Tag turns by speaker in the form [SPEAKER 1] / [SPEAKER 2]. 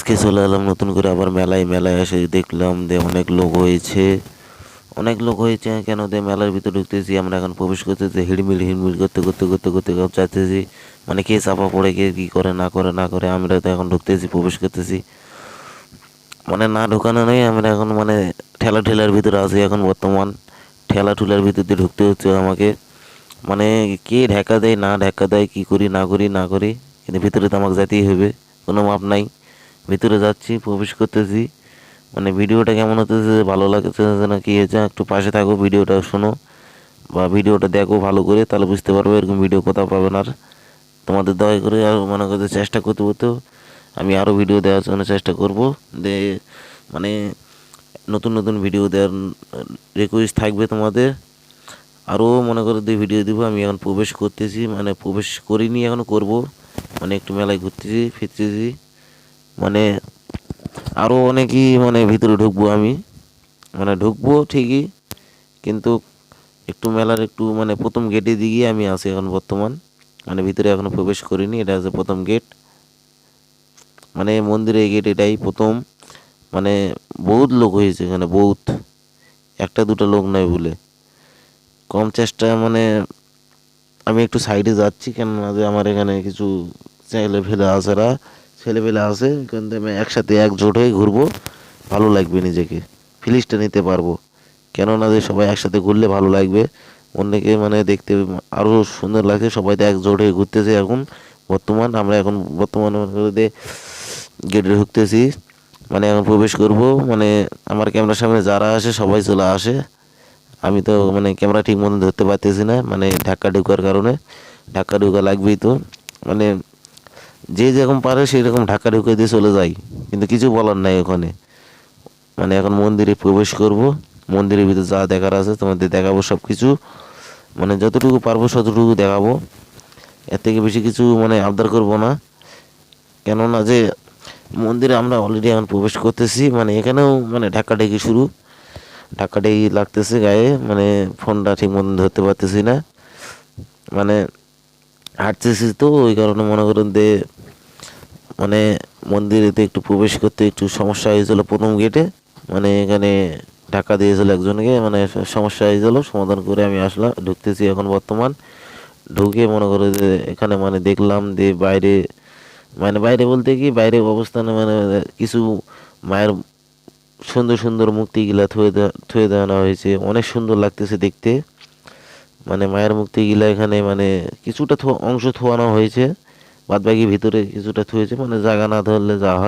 [SPEAKER 1] আজকে চলে এলাম নতুন করে আবার মেলায়। মেলায় এসে দেখলাম যে অনেক লোক হয়েছে কেন দে মেলার ভিতরে ঢুকতেছি আমরা, এখন প্রবেশ করতেছি হিড়মিল হিড়মিল করতে করতে করতে করতে চাইতেছি মানে কে চাপা পড়ে কে কী করে না করে আমরা তো এখন ঢুকতেছি, প্রবেশ করতেছি। মানে না ঢুকানো নেই, আমরা এখন মানে ঠেলা ঠেলার ভিতরে আছি এখন বর্তমান। ঠেলা ঠুলার ভিতর দিয়ে ঢুকতে হচ্ছে আমাকে, মানে কে ঢাকা দেয় না ঢাকা দেয়, কী করি না করি, কিন্তু ভিতরে তো আমাকে যেতেই হবে, কোনো মাপ নাই। ভিতরে যাচ্ছি, প্রবেশ করতেছি। মানে ভিডিওটা কেমন হতেছে, ভালো লাগছে না কি হয়েছে, একটু পাশে থাকো, ভিডিওটা শোনো বা ভিডিওটা দেখো ভালো করে, তাহলে বুঝতে পারবে এরকম ভিডিও কোথাও পাবেন। আর তোমাদের দয়া করে আর মনে করতে চেষ্টা করতে হতো, আমি আরও ভিডিও দেওয়ার জন্য চেষ্টা করব। যে মানে নতুন নতুন ভিডিও দেওয়ার রিকোয়েস্ট থাকবে তোমাদের, আরও মনে করে দিয়ে ভিডিও দিব। আমি এখন প্রবেশ করতেছি, মানে প্রবেশ করিনি এখনও করব, মানে একটু মেলায় ঘুরতেছি ফিরতেছি, মানে আরও অনেকই মানে ভিতরে ঢুকবো আমি, মানে ঢুকবো ঠিকই, কিন্তু একটু মেলার একটু মানে প্রথম গেটে দিকে আমি আছি এখন বর্তমান, মানে ভিতরে এখনও প্রবেশ করিনি। এটা হচ্ছে প্রথম গেট, মানে মন্দিরের গেট এটাই প্রথম। মানে বহুত লোক হয়েছে এখানে, বহুত, একটা দুটো লোক নয় বলে, কম চেষ্টা। মানে আমি একটু সাইডে যাচ্ছি, কেননা যে আমার এখানে কিছু ছেলেপেলে আছে, কিন্তু আমি একসাথে একজোট হয়ে ঘুরবো, ভালো লাগবে, নিজেকে ফিলিংসটা নিতে পারবো। কেননা যে সবাই একসাথে ঘুরলে ভালো লাগবে, অন্যকে মানে দেখতে আরও সুন্দর লাগছে। সবাই তো একজোট হয়ে ঘুরতেছে এখন বর্তমান। আমরা এখন বর্তমানে গেটে ঢুকতেছি, মানে এখন প্রবেশ করব। মানে আমার ক্যামেরার সামনে যারা আসে সবাই চলে আসে, আমি তো মানে ক্যামেরা ঠিক মতো ধরতে পারতেছি না, মানে ধাক্কা ঢুকার কারণে। ধাক্কা ঢুকা লাগবেই তো, মানে যে যেরকম পারে সেই রকম ধাক্কা ঢুকে দিয়ে চলে যায়, কিন্তু কিছু বলার নাই ওখানে। মানে এখন মন্দিরে প্রবেশ করব, মন্দিরের ভিতরে যা দেখার আছে তোমাদের দেখাবো সব কিছু, মানে যতটুকু পারবো ততটুকু দেখাবো, এর থেকে বেশি কিছু মানে আবদার করব না। কেননা যে মন্দিরে আমরা অলরেডি এখন প্রবেশ করতেছি, মানে এখানেও মানে ধাক্কাধাক্কি শুরু, ধাক্কাধাক্কি লাগতেছে গায়ে, মানে ফোনটা ঠিক মতন ধরতে পারতেছি না, মানে হাঁটতেছি তো ওই কারণে মনে করেন যে মানে মন্দিরেতে একটু প্রবেশ করতে একটু সমস্যা হয়েছিল প্রথম গেটে, মানে এখানে ধাক্কা দিয়েছিল একজনকে, মানে সমস্যা হয়েছিল, সমাধান করে আমি আসলাম, ঢুকতেছি এখন বর্তমান। ঢুকে মনে করো যে এখানে মানে দেখলাম যে বাইরে, মানে বাইরে বলতে কি বাইরে অবস্থানে মানে কিছু মায়ের সুন্দর সুন্দর মূর্তিগুলা থুয়ে দেওয়ানো হয়েছে, অনেক সুন্দর লাগতেছে দেখতে। মানে মায়ের মূর্তিগুলা এখানে মানে কিছুটা অংশ থোয়ানো হয়েছে, বাদ বাকি ভিতরে কিছুটা থুয়েছে, মানে জায়গা না ধরলে যা হয়।